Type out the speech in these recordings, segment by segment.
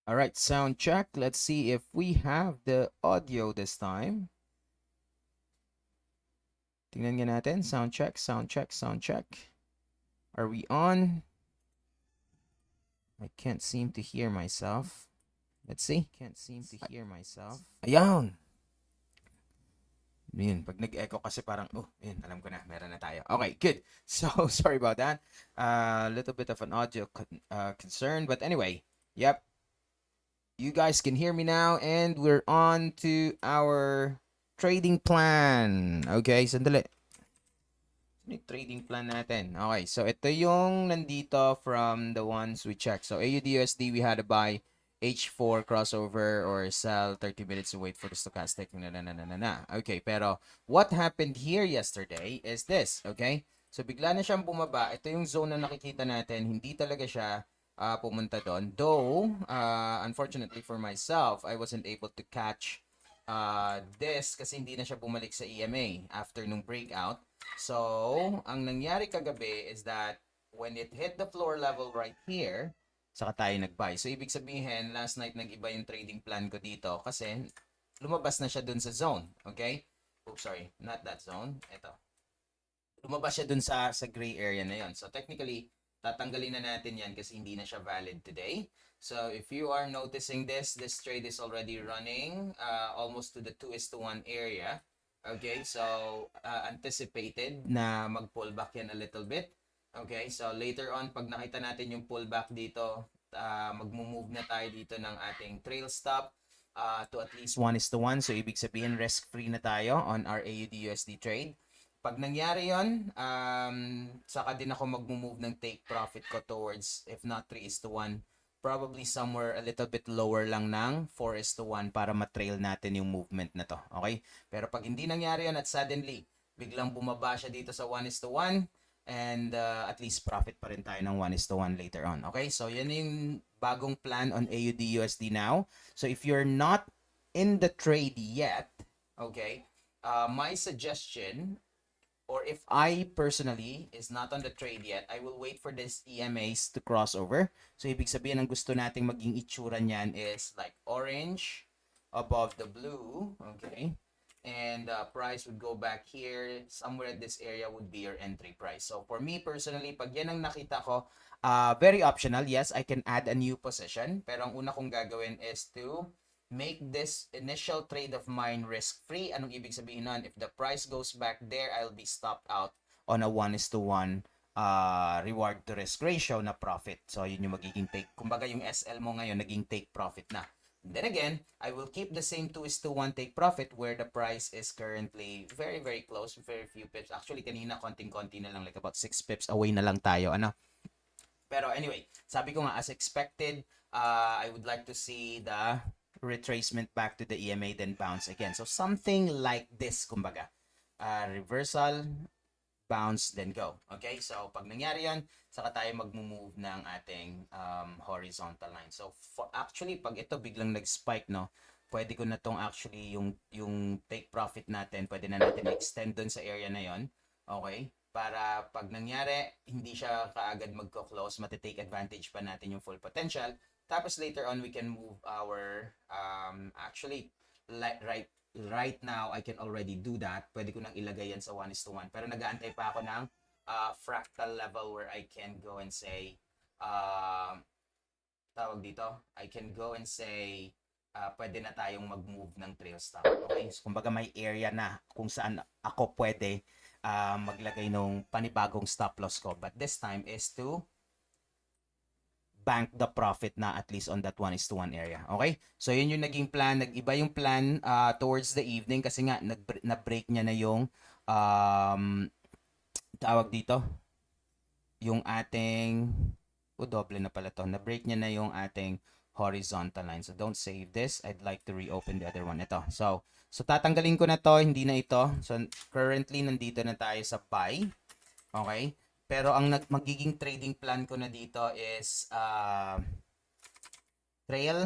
All right, sound check. Let's see if we have the audio this time. Tingnan nga natin. Sound check, sound check, sound check. Are we on? I can't seem to hear myself. Let's see. Can't seem to hear myself. Ayan. Yun, pag nag-echo kasi parang, oh, yun, alam ko na, meron na tayo. Okay, good. So, sorry about that. A little bit of an audio concern, but anyway, yep. You guys can hear me now, and we're on to our trading plan. Okay, sandali. Ano yung trading plan natin? Okay, so ito yung nandito from the ones we checked. So, AUDUSD, we had to buy H4 crossover or sell 30 minutes to wait for the stochastic. Okay, pero what happened here yesterday is this, okay? So, bigla na siyang bumaba. Ito yung zone na nakikita natin. Hindi talaga siya pumunta doon. Though, unfortunately for myself, I wasn't able to catch this kasi hindi na siya bumalik sa EMA after nung breakout. So, ang nangyari kagabi is that when it hit the floor level right here, saka tayo nag-buy. So, ibig sabihin, last night nag-iba yung trading plan ko dito kasi lumabas na siya dun sa zone. Okay? Oops, sorry. Not that zone. Ito. Lumabas siya dun sa gray area na yon. So, technically, tatanggalin na natin yan kasi hindi na siya valid today. So, if you are noticing this trade is already running almost to the 2:1 area. Okay, so anticipated na mag-pullback yan a little bit. Okay, so later on, pag nakita natin yung pullback dito, mag-move na tayo dito ng ating trail stop to at least 1:1. So, ibig sabihin, risk-free na tayo on our AUD-USD trade. Pag nangyari yon, saka din ako mag-move ng take profit ko towards, if not 3:1, probably somewhere a little bit lower lang ng 4:1 para matrail natin yung movement na to. Okay? Pero pag hindi nangyari yan at suddenly, biglang bumaba siya dito sa 1:1, and at least profit pa rin tayo ng 1:1 later on. Okay? So, yan yung bagong plan on AUD-USD now. So, if you're not in the trade yet, okay, my suggestion, or if I personally is not on the trade yet, I will wait for this EMAs to cross over. So, ibig sabihin, ang gusto nating maging itsura niyan is like orange above the blue, okay? And price would go back here. Somewhere at this area would be your entry price. So, for me personally, pag yan ang nakita ko, very optional. Yes, I can add a new position. Pero ang una kong gagawin is to make this initial trade of mine risk-free. Anong ibig sabihin nun? If the price goes back there, I'll be stopped out on a 1:1 reward to risk ratio na profit. So, yun yung magiging take. Kumbaga, yung SL mo ngayon, naging take profit na. Then again, I will keep the same 2:1 take profit where the price is currently very, very close, very few pips. Actually, kanina, konting-konti na lang, like about 6 pips away na lang tayo. Ano? Pero anyway, sabi ko nga, as expected, I would like to see the retracement back to the EMA then bounce again. So something like this, kumbaga. Reversal, bounce, then go. Okay? So pag nangyari yan, saka tayo mag-move ng ating horizontal line. So actually, pag ito biglang nag-spike, no, pwede ko na tong actually yung take profit natin, pwede na natin extend dun sa area na yon. Okay? Para pag nangyari, hindi siya kaagad magko-close, matitake advantage pa natin yung full potential. Tapos later on, we can move our, actually, right now, I can already do that. Pwede ko nang ilagay yan sa 1:1. Pero nag-aantay pa ako ng fractal level where I can go and say, tawag dito, I can go and say, pwede na tayong mag-move ng trail stop. Okay? So, kumbaga may area na kung saan ako pwede maglagay ng panibagong stop loss ko. But this time is to bank the profit na at least on that 1:1 area. Okay? So, yun yung naging plan. Nag-iba yung plan towards the evening kasi nga na-break niya na yung tawag dito, yung ating doble na pala to. Na-break niya na yung ating horizontal line. So, don't save this. I'd like to reopen the other one. Ito. So tatanggalin ko na to. Hindi na ito. So, currently, nandito na tayo sa buy. Okay? Pero ang magiging trading plan ko na dito is trail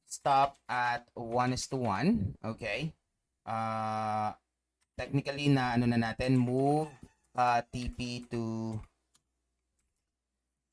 stop at 1:1. Okay? Technically na ano na natin, move TP to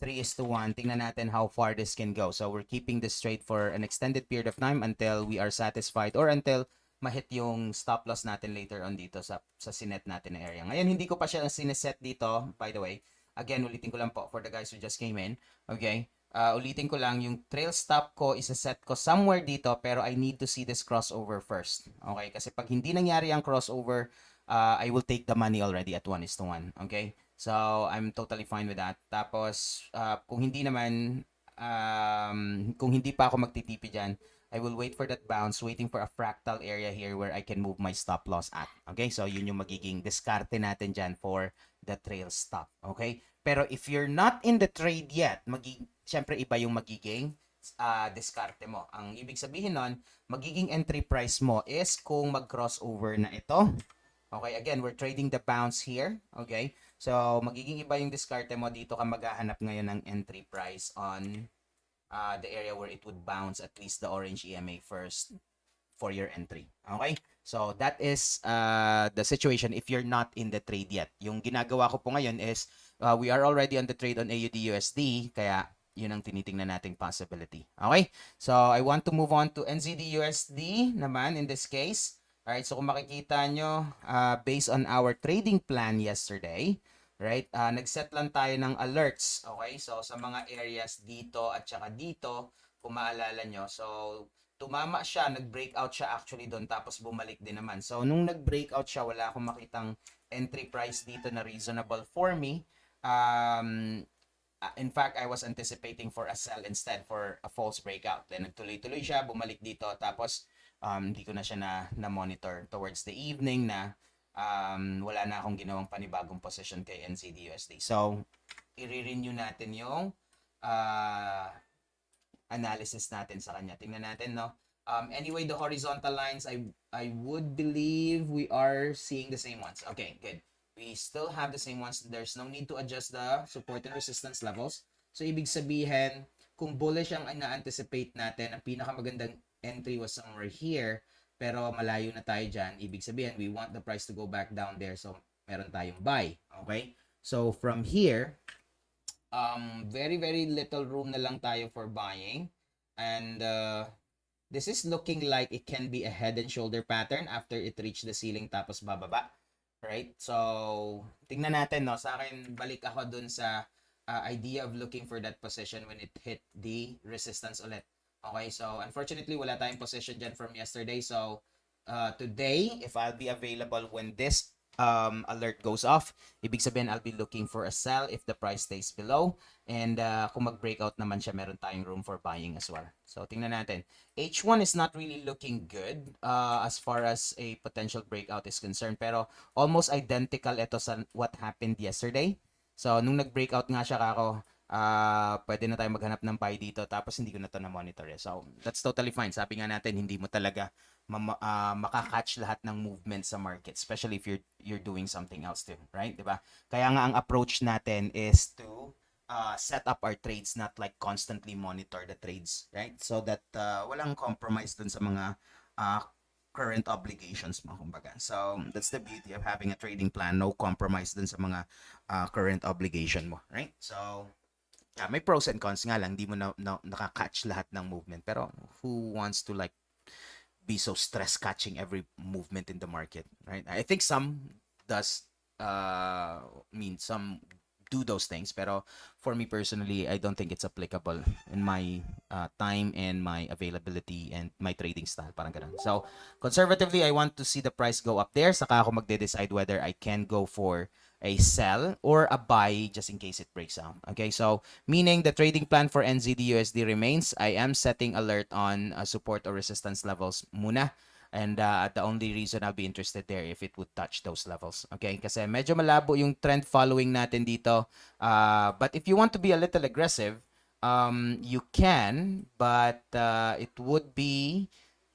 3:1. Tingnan natin how far this can go. So we're keeping this straight for an extended period of time until we are satisfied or until ma-hit yung stop loss natin later on dito sa sinet natin na area. Ngayon, hindi ko pa siya sineset dito, by the way. Again, ulitin ko lang po for the guys who just came in. Okay? Ulitin ko lang, yung trail stop ko, isa-set ko somewhere dito, pero I need to see this crossover first. Okay? Kasi pag hindi nangyari ang crossover, I will take the money already at 1:1. Okay? So, I'm totally fine with that. Tapos, kung hindi naman, kung hindi pa ako magtitipi dyan, I will wait for that bounce, waiting for a fractal area here where I can move my stop loss at. Okay? So, yun yung magiging diskarte natin dyan for the trail stop. Okay? Pero if you're not in the trade yet, syempre iba yung magiging diskarte mo. Ang ibig sabihin nun, magiging entry price mo is kung mag-crossover na ito. Okay? Again, we're trading the bounce here. Okay? So, magiging iba yung diskarte mo. Dito ka maghahanap ngayon ng entry price on the area where it would bounce at least the orange EMA first for your entry. Okay? So, that is the situation if you're not in the trade yet. Yung ginagawa ko po ngayon is we are already on the trade on AUD-USD, kaya yun ang tinitingnan nating possibility. Okay? So, I want to move on to NZD-USD naman in this case. Alright, so kung makikita nyo, based on our trading plan yesterday, right? Nag-set lang tayo ng alerts, okay? So, sa mga areas dito at saka dito, kung maalala nyo. So, tumama siya, nag-breakout siya actually doon, tapos bumalik din naman. So, nung nag-breakout siya, wala akong makitang entry price dito na reasonable for me. In fact, I was anticipating for a sell instead for a false breakout. Then, nagtuloy-tuloy siya, bumalik dito, tapos hindi ko na siya na-monitor towards the evening na wala na akong ginawang panibagong position kay NZD-USD. So, i-renew natin yung analysis natin sa kanya. Tingnan natin, no? Anyway, the horizontal lines, I would believe we are seeing the same ones. Okay, good. We still have the same ones. There's no need to adjust the support and resistance levels. So, ibig sabihin, kung bullish ang ina-anticipate natin, ang pinakamagandang entry was somewhere here, pero malayo na tayo dyan. Ibig sabihin, we want the price to go back down there. So, meron tayong buy. Okay? So, from here, very, very little room na lang tayo for buying. And this is looking like it can be a head and shoulder pattern after it reached the ceiling tapos bababa. Right? So, tingnan natin, no? Sa akin, balik ako dun sa idea of looking for that position when it hit the resistance ulit. Okay, so unfortunately, wala tayong position dyan from yesterday. So, today, if I'll be available when this alert goes off, ibig sabihin, I'll be looking for a sell if the price stays below. And kung mag-breakout naman siya, meron tayong room for buying as well. So, tingnan natin. H1 is not really looking good as far as a potential breakout is concerned. Pero almost identical ito sa what happened yesterday. So, nung nag-breakout nga siya kako, pwede na tayo maghanap ng buy dito tapos hindi ko na to na-monitor. So, that's totally fine. Sabi nga natin, hindi mo talaga makakatch lahat ng movement sa market, especially if you're doing something else too, right? Diba? Kaya nga ang approach natin is to set up our trades, not like constantly monitor the trades, right? So that walang compromise dun sa mga current obligations mo, kumbaga. So, that's the beauty of having a trading plan. No compromise dun sa mga current obligation mo, right? So, yeah, may pros and cons nga lang. Hindi mo nakakatch lahat ng movement. Pero, who wants to like be so stress catching every movement in the market, right? I think some does some do those things, pero for me personally, I don't think it's applicable in my time and my availability and my trading style, parang ganun. So, conservatively, I want to see the price go up there, saka ako magde-decide whether I can go for a sell or a buy just in case it breaks out. Okay, so meaning the trading plan for NZD-USD remains. I am setting alert on support or resistance levels muna. And the only reason I'll be interested there if it would touch those levels. Okay? Kasi medyo malabo yung trend following natin dito. But if you want to be a little aggressive, you can, but it would be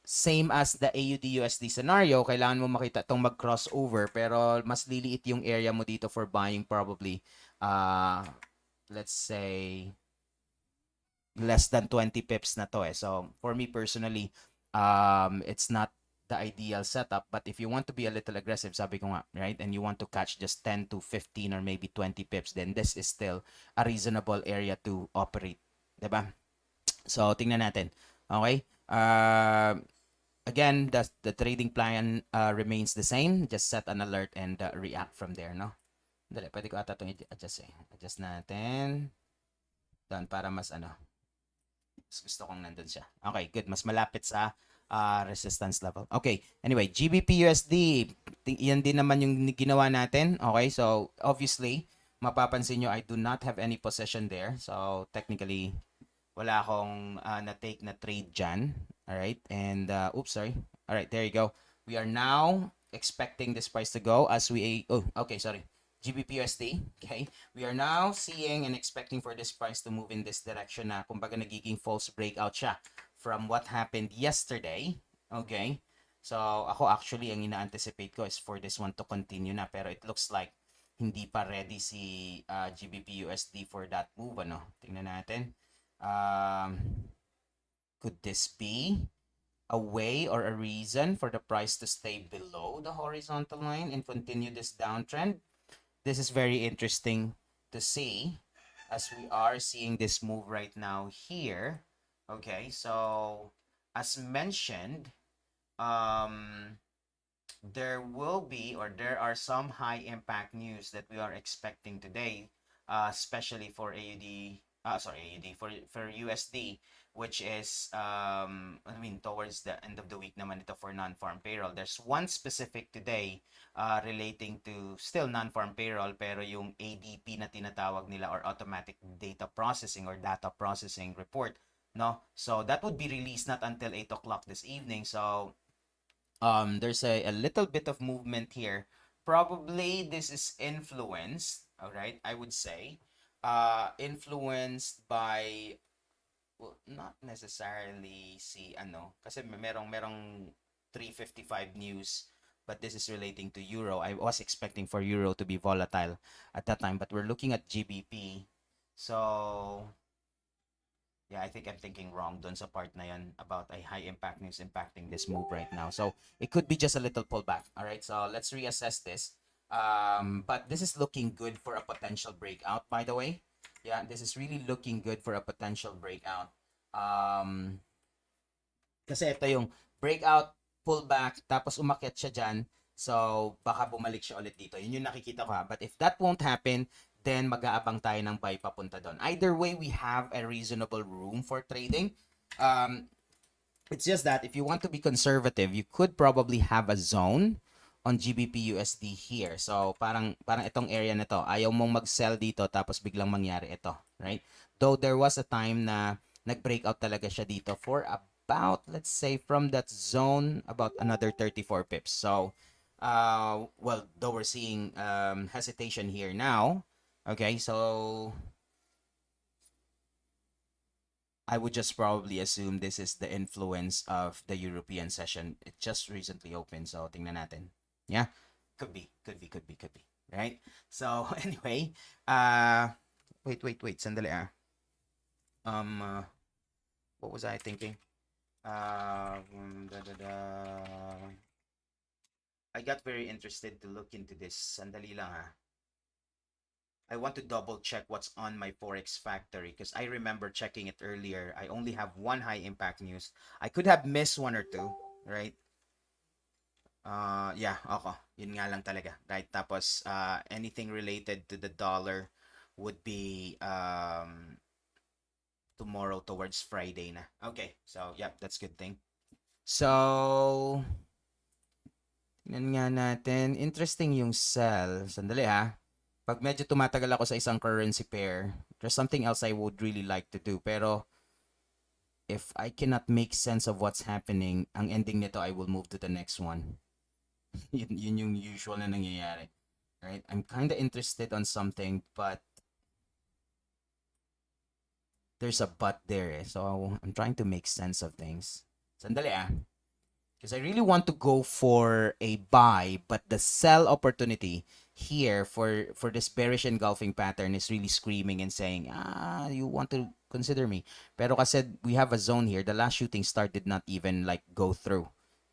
same as the AUD-USD scenario. Kailangan mo makita itong mag-crossover, pero mas liliit yung area mo dito for buying probably, let's say, less than 20 pips na to eh. So, for me personally, it's not the ideal setup. But if you want to be a little aggressive, sabi ko nga, right, and you want to catch just 10 to 15 or maybe 20 pips, then this is still a reasonable area to operate. Diba? So, tingnan natin. Okay? Again, the trading plan remains the same. Just set an alert and react from there, no? Dali, pwede ko ata itong i-adjust eh. Adjust natin. Doon, para mas ano. Mas gusto kong nandun siya. Okay, good. Mas malapit sa resistance level. Okay, anyway, GBP USD. Yan din naman yung ginawa natin. Okay, so obviously, mapapansin nyo, I do not have any possession there. So, technically, wala akong na-take na trade dyan. Alright, and, oops, sorry. Alright, there you go. We are now expecting this price to go as we, oh, okay, sorry. GBP USD, okay? We are now seeing and expecting for this price to move in this direction na kumbaga nagiging false breakout siya from what happened yesterday, okay? So, ako actually, ang ina-anticipate ko is for this one to continue na, pero it looks like hindi pa ready si GBP USD for that move, ano? Tingnan natin. Could this be a way or a reason for the price to stay below the horizontal line and continue this downtrend? This is very interesting to see as we are seeing this move right now here. Okay, so as mentioned, there will be, or there are some high impact news that we are expecting today, especially for AUD, for USD, which is, I mean, towards the end of the week naman ito for non-farm payroll. There's one specific today relating to still non-farm payroll, pero yung ADP na tinatawag nila, or automatic data processing or data processing report, no? So that would be released not until 8 o'clock this evening. So there's a little bit of movement here. Probably this is influenced, all right, I would say, influenced by, well, not necessarily si ano, kasi merong 355 news, but this is relating to euro. I was expecting for euro to be volatile at that time, but we're looking at GBP. So yeah, I think I'm thinking wrong dun sa part na yan about a high impact news impacting this move right now. So it could be just a little pullback. All right, so let's reassess this. But this is looking good for a potential breakout, by the way. Yeah, this is really looking good for a potential breakout. Kasi ito yung breakout, pullback, tapos umakyat siya dyan. So, baka bumalik siya ulit dito. Yun yung nakikita ko ha. But if that won't happen, then mag-aabang tayo ng buy papunta doon. Either way, we have a reasonable room for trading. It's just that if you want to be conservative, you could probably have a zone on GBP USD here. So, parang itong area na to, ayaw mong mag-sell dito tapos biglang mangyari ito, right? Though there was a time na nag-breakout talaga siya dito for about, let's say, from that zone, about another 34 pips. So, well, though we're seeing hesitation here now, okay, so I would just probably assume this is the influence of the European session. It just recently opened, so tingnan natin. Yeah, could be. Right? So anyway, wait, sandali ah. What was I thinking? I got very interested to look into this. Sandali lang ah. I want to double check what's on my Forex Factory because I remember checking it earlier. I only have one high impact news. I could have missed one or two, right? Yeah, okay. Yun nga lang talaga, right? Tapos anything related to the dollar would be tomorrow towards Friday na. Okay, so yep, that's good thing. So tingnan nga natin. Interesting yung sell. Sandali ha. Pag medyo tumatagal ako sa isang currency pair, there's something else I would really like to do. Pero if I cannot make sense of what's happening, ang ending nito, I will move to the next one. Yun yung usual na nangyayari. Right? I'm kind of interested on something, but there's a but there. So I'm trying to make sense of things. Sandali ah. Because I really want to go for a buy, but the sell opportunity here for this bearish engulfing pattern is really screaming and saying, you want to consider me. Pero kasi we have a zone here. The last shooting star did not even like go through.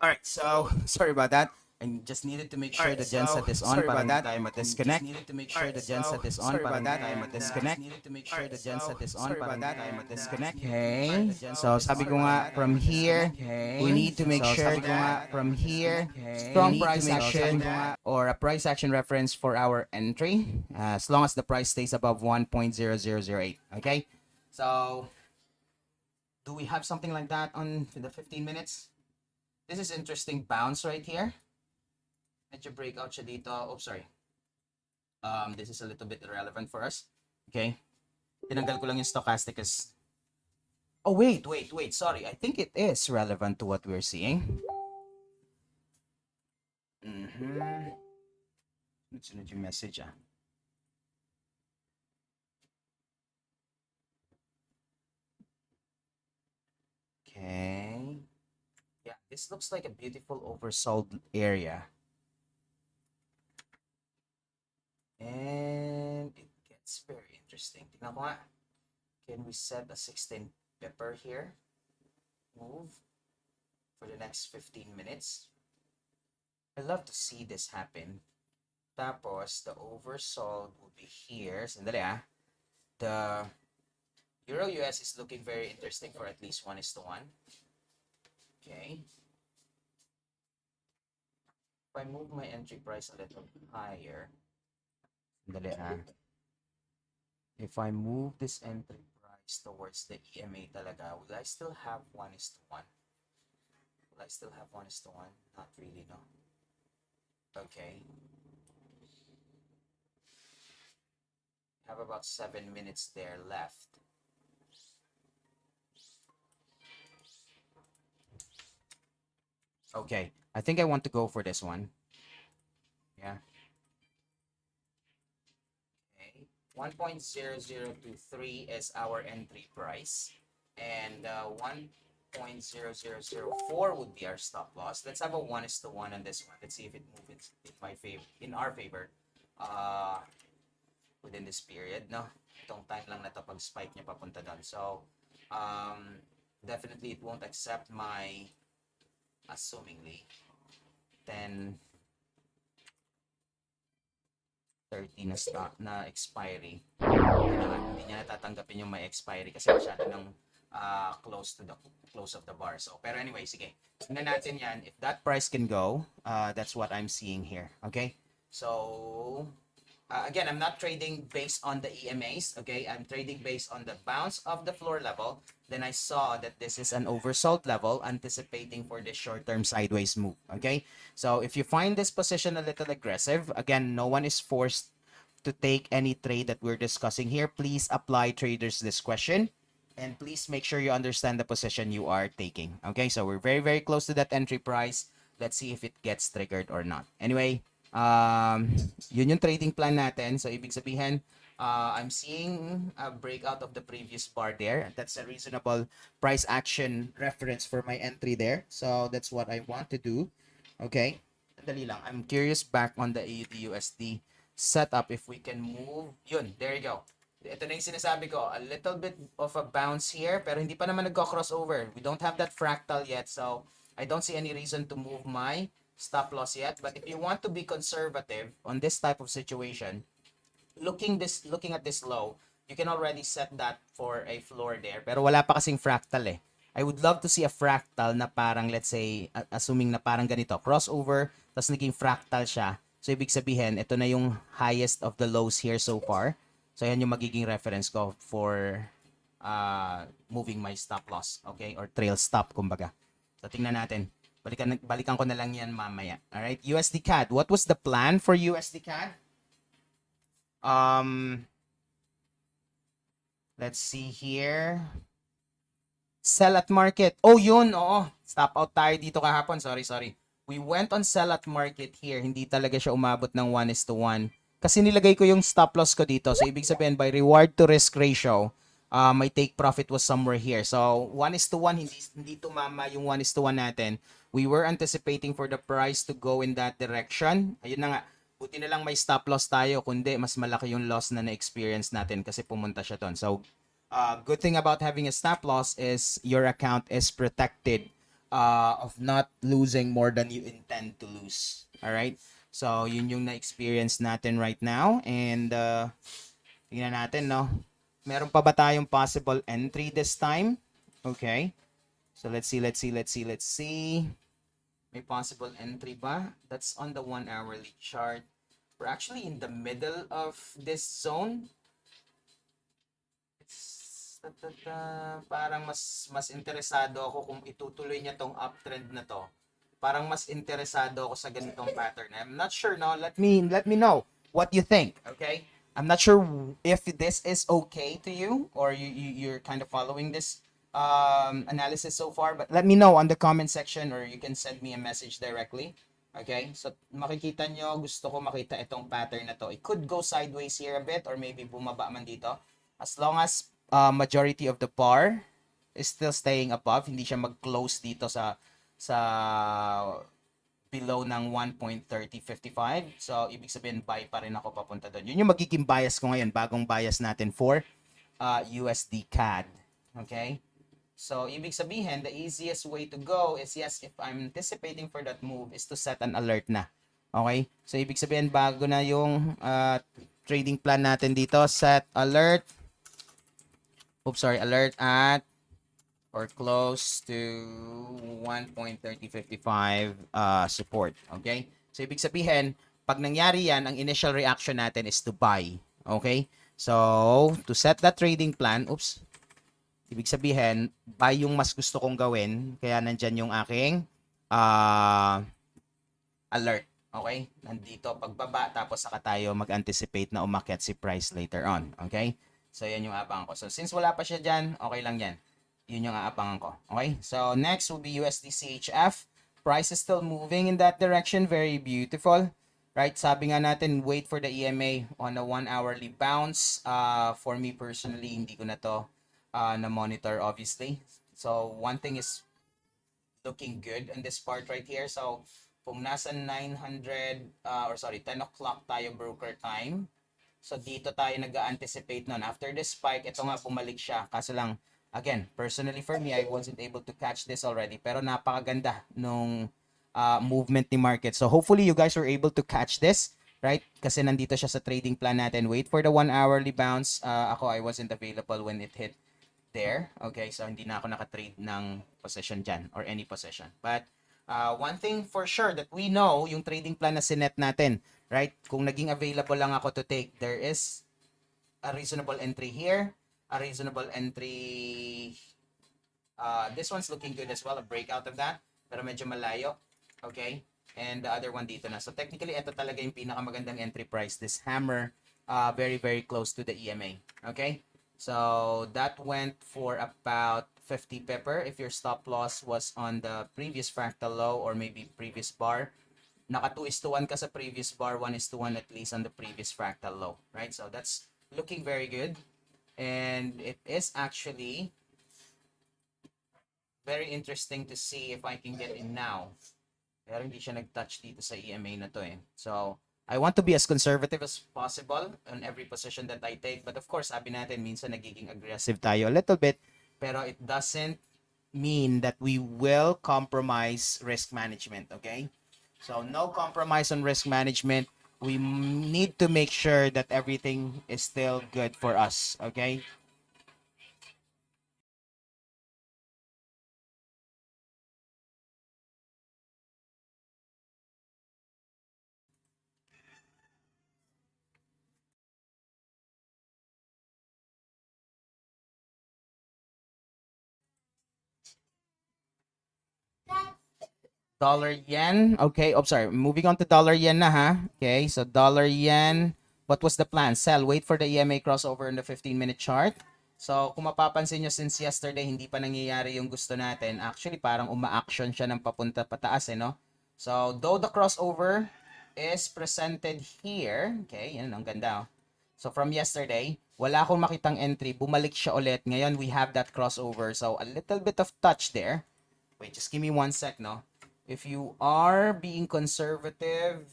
All right, so sorry about that. I just needed to make sure the genset is on para hindi tayo ma-disconnect. Needed to make sure the genset is on para hindi tayo ma-disconnect. Needed to make sure the genset is on para hindi tayo ma-disconnect. Okay. So sabi ko nga from here, we need to make sure that from here, strong price action or a price action reference for our entry as long as the price stays above 1.0008. Okay. So do we have something like that on the 15 minutes? This is interesting bounce right here. Medyo breakout siya dito. Oh, sorry. This is a little bit irrelevant for us. Okay. Tinanggal ko lang yung stochastic as... Oh, wait. Sorry. I think it is relevant to what we're seeing. Sunod yung message, ah. Okay. this looks like a beautiful oversold area. And it gets very interesting. Tingnan ko nga. Can we set a 16 pepper here? Move for the next 15 minutes. I love to see this happen. Tapos, the oversold will be here. Sandali ah. The Euro US is looking very interesting for at least 1:1. Okay. If I move my entry price a little higher, sandali ah. If I move this entry price towards the EMA talaga, will I still have 1:1? Will I still have 1:1? Not really, no. Okay. Have about 7 minutes there left. Okay, I think I want to go for this one. Yeah. Okay, 1.0023 is our entry price, and 1.0004 would be our stop loss. Let's have a 1:1 on this one. Let's see if it moves in our favor. Within this period, no? Itong time lang na to pag spike niya papunta doon. So, definitely it won't accept my, assumingly, 10:30 na stop na expiry. Hindi niya natatanggapin yung may expiry kasi masyado ng close of the bar. So, pero anyway, sige. Tingnan natin yan. If that price can go, that's what I'm seeing here. Okay? So, again, I'm not trading based on the EMAs, okay? I'm trading based on the bounce of the floor level. Then I saw that this is an oversold level, anticipating for this short-term sideways move, okay? So if you find this position a little aggressive, again, no one is forced to take any trade that we're discussing here. Please apply trader's discretion. And please make sure you understand the position you are taking, okay? So we're very, very close to that entry price. Let's see if it gets triggered or not. Anyway, yun yung trading plan natin. So, ibig sabihin, I'm seeing a breakout of the previous bar there. That's a reasonable price action reference for my entry there. So, that's what I want to do. Okay? Dali lang. I'm curious back on the AUD-USD setup if we can move. Yun, there you go. Ito na yung sinasabi ko. A little bit of a bounce here, pero hindi pa naman nagko-crossover. We don't have that fractal yet, so I don't see any reason to move my stop loss yet. But if you want to be conservative on this type of situation, looking at this low, you can already set that for a floor there. Pero wala pa kasing fractal eh. I would love to see a fractal na parang, let's say, assuming na parang ganito, crossover, tapos naging fractal siya. So, ibig sabihin, ito na yung highest of the lows here so far. So, yan yung magiging reference ko for moving my stop loss, okay? Or trail stop, kumbaga. So, tingnan natin. Balikan ko na lang yan mamaya. Alright, USD CAD. What was the plan for USD CAD? Let's see here. Sell at market. Oh, yun. Oo. Stop out tayo dito kahapon. Sorry. We went on sell at market here. Hindi talaga siya umabot ng 1:1. Kasi nilagay ko yung stop loss ko dito. So, ibig sabihin, by reward to risk ratio, my take profit was somewhere here. So, 1:1, hindi tumama yung 1:1 natin. We were anticipating for the price to go in that direction. Ayun na nga. Buti na lang may stop loss tayo. Kundi, mas malaki yung loss na na-experience natin kasi pumunta siya doon. So, good thing about having a stop loss is your account is protected of not losing more than you intend to lose. Alright? So, yun yung na-experience natin right now. And, tingnan natin, no? Meron pa ba tayong possible entry this time? Okay. So, let's see. May possible entry ba? That's on the 1 hourly chart. We're actually in the middle of this zone. It's, parang mas interesado ako kung itutuloy niya tong uptrend na to. Parang mas interesado ako sa ganitong pattern. I'm not sure, no? Let me know what you think, okay? I'm not sure if this is okay to you or you're kind of following this analysis so far, but let me know on the comment section or you can send me a message directly. Okay? So, makikita nyo, gusto ko makita itong pattern na to. It could go sideways here a bit or maybe bumaba man dito. As long as majority of the bar is still staying above, hindi siya mag-close dito sa sa below ng 1.3055. So, ibig sabihin, buy pa rin ako papunta doon. Yun yung magiging bias ko ngayon, bagong bias natin for USD CAD. Okay? So, ibig sabihin, the easiest way to go is, yes, if I'm anticipating for that move, is to set an alert na. Okay? So, ibig sabihin, bago na yung trading plan natin dito, set alert. Oops, sorry, alert at or close to 1.3055 support. Okay? So, ibig sabihin, pag nangyari yan, ang initial reaction natin is to buy. Okay? So, to set that trading plan, oops, ibig sabihin, buy yung mas gusto kong gawin. Kaya nandyan yung aking alert. Okay? Nandito, pagbaba, tapos saka tayo mag-anticipate na umakyat si price later on. Okay? So, yan yung abangan ko. So, since wala pa siya dyan, okay lang yan. Yun yung aabangan ko. Okay? So, next will be USD CHF. Price is still moving in that direction. Very beautiful. Right? Sabi nga natin, wait for the EMA on a 1-hourly bounce. For me personally, hindi ko na to na-monitor obviously. So, one thing is looking good in this part right here. So, kung nasa 900, 10 o'clock tayo broker time, so dito tayo nag-anticipate nun. After this spike, ito nga bumalik siya. Kaso lang, again, personally for me, I wasn't able to catch this already. Pero napakaganda nung movement ni market. So hopefully you guys were able to catch this, right? Kasi nandito siya sa trading plan natin. Wait for the 1-hourly bounce. Ako, I wasn't available when it hit there. Okay, so hindi na ako nakatrade ng position dyan or any position. But one thing for sure that we know, yung trading plan na sinet natin, right? Kung naging available lang ako to take, there is a reasonable entry here, a reasonable entry. This one's looking good as well, a breakout of that, pero medyo malayo. Okay? And the other one dito na. So technically, ito talaga yung pinakamagandang entry price. This hammer, very, very close to the EMA. Okay? So that went for about 50 pepper. If your stop loss was on the previous fractal low or maybe previous bar, naka 2:1 ka sa previous bar, 1:1 at least on the previous fractal low, right? So that's looking very good. And it is actually very interesting to see if I can get in now. Pero hindi siya nag-touch dito sa EMA na to eh. So, I want to be as conservative as possible on every position that I take. But of course, sabi natin, minsan nagiging aggressive tayo a little bit. Pero it doesn't mean that we will compromise risk management, okay? So, no compromise on risk management. We need to make sure that everything is still good for us, okay? Dollar yen. Okay. Oh, sorry. Moving on to dollar yen na ha. Okay. So dollar yen. What was the plan? Sell. Wait for the EMA crossover in the 15-minute chart. So kung mapapansin nyo since yesterday, hindi pa nangyayari yung gusto natin. Actually, parang uma-action siya ng papunta pataas eh, no? So though the crossover is presented here. Okay. Yan. Ang ganda. Oh. So from yesterday, wala akong makitang entry. Bumalik siya ulit. Ngayon, we have that crossover. So a little bit of touch there. Wait, just give me 1 sec, no? If you are being conservative,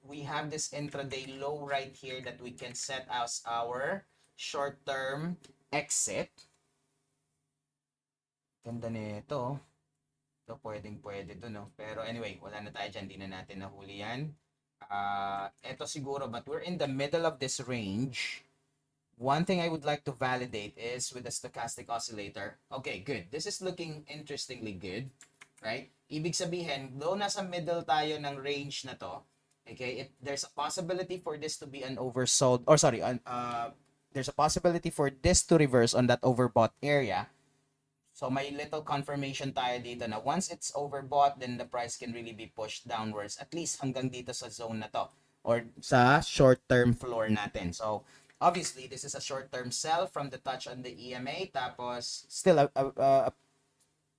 we have this intraday low right here that we can set as our short-term exit. Ganda nito. Ito pwedeng-pwede to, no? Pero anyway, wala na tayo dyan. Di na natin nahuli yan. Ito siguro, but we're in the middle of this range. One thing I would like to validate is with the stochastic oscillator. Okay, good. This is looking interestingly good, right? Ibig sabihin, though nasa middle tayo ng range na to, okay, there's a possibility for this to be an oversold, or sorry, there's a possibility for this to reverse on that overbought area. So may little confirmation tayo dito na once it's overbought, then the price can really be pushed downwards, at least hanggang dito sa zone na to, or sa short-term floor natin. So obviously, this is a short-term sell from the touch on the EMA, tapos still a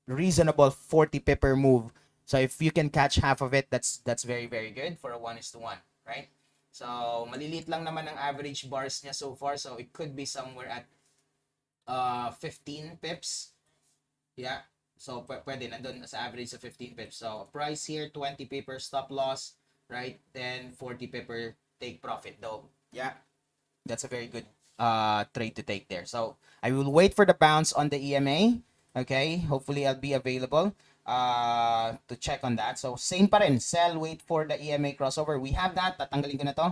reasonable 40 pipper move. So if you can catch half of it, that's very, very good for a 1:1, right? So maliliit lang naman ang average bars niya so far, so it could be somewhere at 15 pips. Yeah. So, pwede nandun sa average sa 15 pips. So, price here, 20 pip per stop loss, right? Then, 40 pip per take profit though. Yeah, that's a very good trade to take there. So, I will wait for the bounce on the EMA. Okay, hopefully I'll be available to check on that. So, same pa rin. Sell, wait for the EMA crossover. We have that. Tatanggalin ko na to.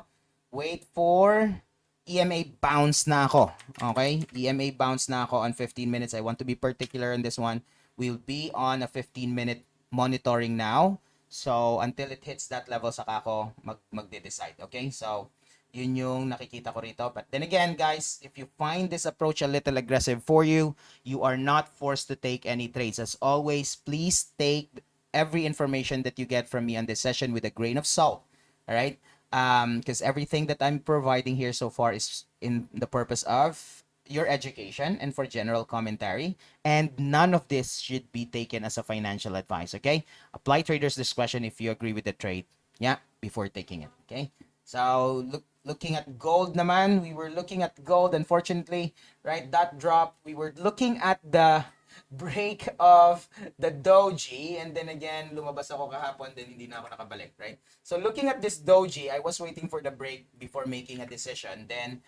Wait for EMA bounce na ako. Okay? EMA bounce na ako on 15 minutes. I want to be particular on this one. We'll be on a 15-minute monitoring now. So, until it hits that level, saka ako magde-decide. Okay? So, yun yung nakikita ko rito. But then again, guys, if you find this approach a little aggressive for you, you are not forced to take any trades. As always, please take every information that you get from me on this session with a grain of salt. All right? Because everything that I'm providing here so far is in the purpose of your education and for general commentary, and none of this should be taken as a financial advice. Okay, apply trader's discretion if you agree with the trade, yeah, before taking it. Okay, so looking at gold naman, we were looking at gold, unfortunately, right? That drop, we were looking at the break of the doji, and then again lumabas ako kahapon, then hindi na ako nakabalik, right? So looking at this doji, I was waiting for the break before making a decision. Then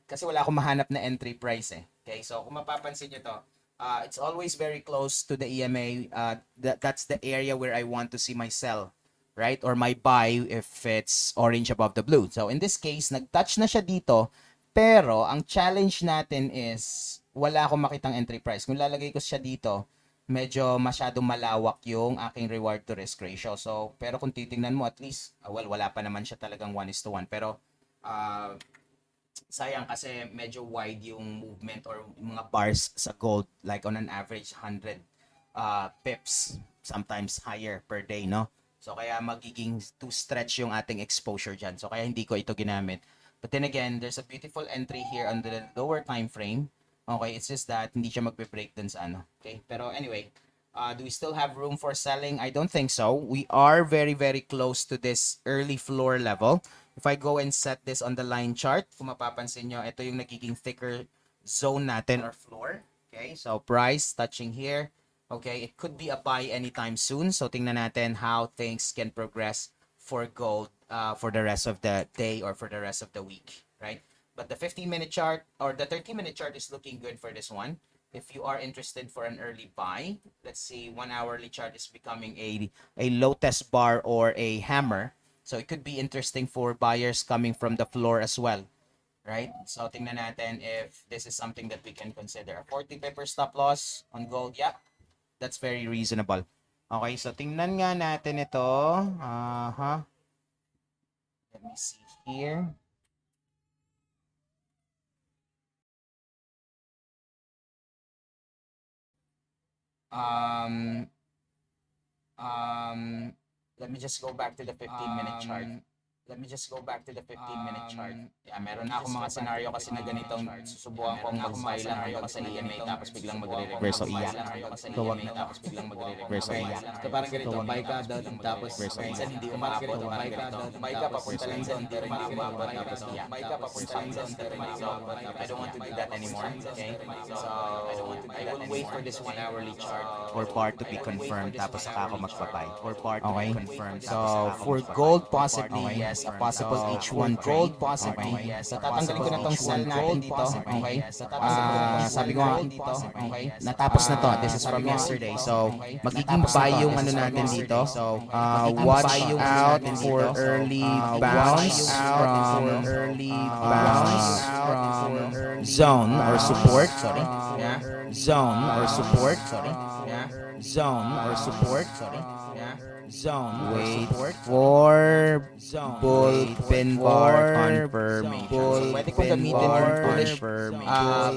kasi wala akong mahanap na entry price eh. Okay, so kung mapapansin nyo to, it's always very close to the EMA. That's the area where I want to see my sell, right? Or my buy if it's orange above the blue. So in this case, nag-touch na siya dito, pero ang challenge natin is wala akong makitang entry price. Kung lalagay ko siya dito, medyo masyadong malawak yung aking reward to risk ratio. So, pero kung titingnan mo, at least, well, wala pa naman siya talagang 1:1. Pero, sayang kasi medyo wide yung movement or mga bars sa gold, like on an average 100 pips, sometimes higher per day, no? So, kaya magiging too stretch yung ating exposure dyan. So, kaya hindi ko ito ginamit. But then again, there's a beautiful entry here on the lower time frame. Okay, it's just that hindi siya magbe-break dun sa ano. Okay, pero anyway, do we still have room for selling? I don't think so. We are very, very close to this early floor level. If I go and set this on the line chart, kung mapapansin nyo, ito yung nagiging thicker zone natin or floor. Okay, so price touching here. Okay, it could be a buy anytime soon. So tingnan natin how things can progress for gold for the rest of the day or for the rest of the week, right? But the 15-minute chart or the 30-minute chart is looking good for this one. If you are interested for an early buy, let's see, 1 hourly chart is becoming a low test bar or a hammer. So it could be interesting for buyers coming from the floor as well, right? So tingnan natin if this is something that we can consider. A 40 pip stop loss on gold, yeah, that's very reasonable. Okay, so tingnan nga natin ito. Let me see here. Let me just go back to the 15-minute chart. Let me just go back to the 15-minute chart. Yeah, meron na akong mga scenario kasi na ganitong susubukan kong mag-buy lang hanggang sa EMA tapos biglang magre-reverse o iyak. So wag na tapos biglang magre-reverse o iyak. So parang ganito, buy ka doon tapos minsan hindi umaabot o parang ganito. Buy ka papunta lang doon pero hindi umaabot tapos iyak. Buy ka papunta lang doon pero hindi umaabot. I don't want to do that anymore. Okay? So I will wait for this 1 hourly chart for part to be confirmed tapos saka ako magpa-buy. For part to be confirmed. So for gold possibly, yes, a possible H1 gold possibly. So tatanggalin ko na tong sell natin dito. Okay? Sabi ko nga dito. Okay? Natapos na to. This is from yesterday. So magiging buy yung ano natin dito. So watch out for early bounce from zone or support. Sorry. Zone or support. Sorry. Zone or support. Sorry. Zone. Wait for bull pin bar confirmation. So, pwede kong gamitin yung bullish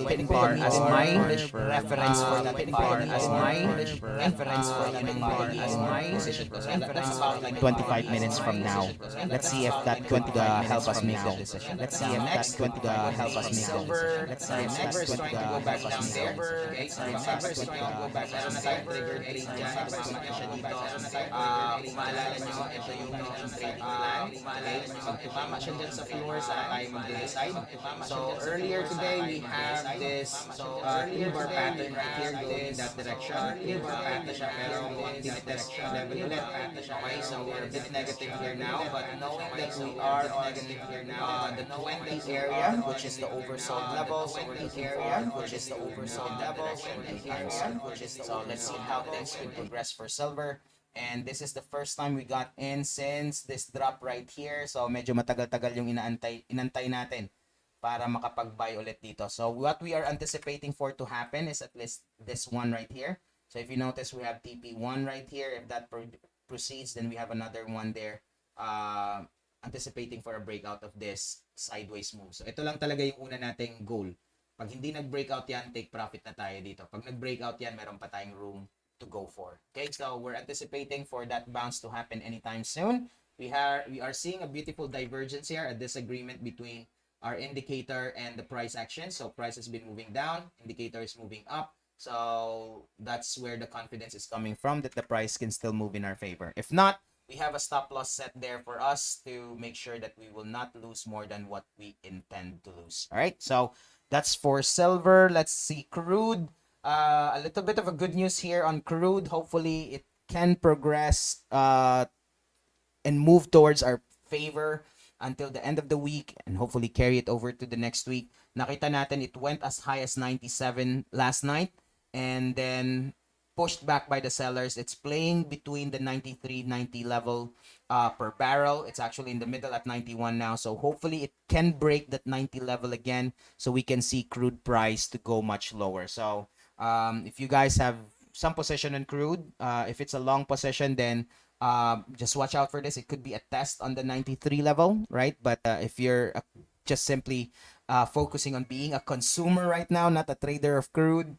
pin bar as my reference for that pin bar, as my reference for yun ang magiging position ko. So that's about like 25 minutes from now. Let's see if that could help us make the decision. Let's see if that could help us make the decision. Let's see if that could help us make the decision. Okay, so never is trying to go back down. Side trigger trade dyan. Siya dito. Kung maalala nyo, ito yung trading plan. Okay, pag tumama siya dyan sa floor, saka tayo mag-decide. So earlier today, we have this 3-bar pattern right here going in that direction. 3-bar pattern siya, pero tinitest level ulit. Okay, so we're a bit negative here now, but knowing that we are on the 20 area, which is the oversold level, so we're looking for which is the oversold level, so let's see how things could progress for silver. And this is the first time we got in since this drop right here. So medyo matagal-tagal yung inantay natin para makapag-buy ulit dito. So what we are anticipating for to happen is at least this one right here. So if you notice, we have TP1 right here. If that proceeds, then we have another one there. Anticipating for a breakout of this sideways move. So ito lang talaga yung una nating goal. Pag hindi nag-breakout yan, take profit na tayo dito. Pag nag-breakout yan, meron pa tayong room to go for. Okay, so we're anticipating for that bounce to happen anytime soon. We are seeing a beautiful divergence here, a disagreement between our indicator and the price action. So price has been moving down, indicator is moving up. So that's where the confidence is coming from, that the price can still move in our favor. If not, we have a stop loss set there for us to make sure that we will not lose more than what we intend to lose. All right, so that's for silver. Let's see crude. A little bit of a good news here on crude. Hopefully, it can progress and move towards our favor until the end of the week and hopefully carry it over to the next week. Nakita natin it went as high as 97 last night and then pushed back by the sellers. It's playing between the 93-90 level per barrel. It's actually in the middle at 91 now. So hopefully it can break that 90 level again so we can see crude price to go much lower. So if you guys have some position in crude, if it's a long position, then just watch out for this. It could be a test on the 93 level, right? But if you're just simply focusing on being a consumer right now, not a trader of crude,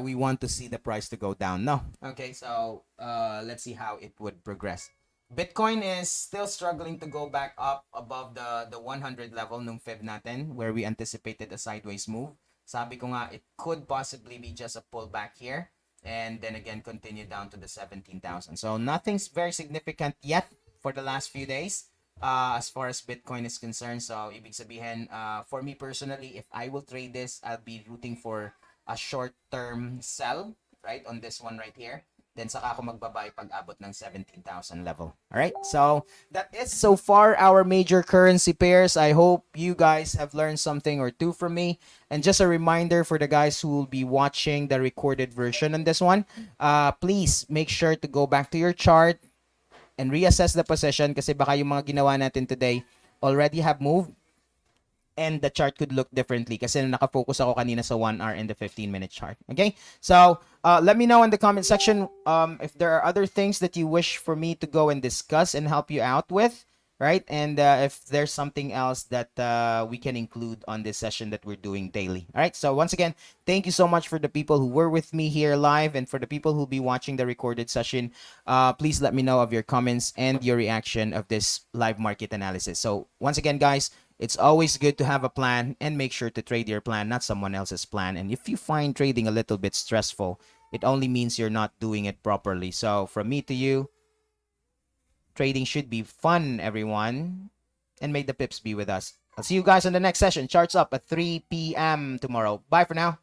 we want to see the price to go down. No. Okay, so let's see how it would progress. Bitcoin is still struggling to go back up above the 100 level nung Fib natin, where we anticipated a sideways move. Sabi ko nga, it could possibly be just a pullback here and then again continue down to the 17,000. So nothing's very significant yet for the last few days as far as Bitcoin is concerned. So ibig sabihin, for me personally, if I will trade this, I'll be rooting for a short-term sell, right, on this one right here. Then saka ako magbabay pag abot ng 17,000 level. All right, so that is so far our major currency pairs. I hope you guys have learned something or two from me. And just a reminder for the guys who will be watching the recorded version on this one, please make sure to go back to your chart and reassess the position kasi baka yung mga ginawa natin today already have moved and the chart could look differently kasi nakafocus ako kanina sa 1 hour and the 15-minute chart. Okay? So, let me know in the comment section if there are other things that you wish for me to go and discuss and help you out with, right? And if there's something else that we can include on this session that we're doing daily. All right? So, once again, thank you so much for the people who were with me here live and for the people who'll be watching the recorded session. Please let me know of your comments and your reaction of this live market analysis. So, once again, guys, it's always good to have a plan and make sure to trade your plan, not someone else's plan. And if you find trading a little bit stressful, it only means you're not doing it properly. So from me to you, trading should be fun, everyone. And may the pips be with us. I'll see you guys in the next session. Charts up at 3 p.m. tomorrow. Bye for now.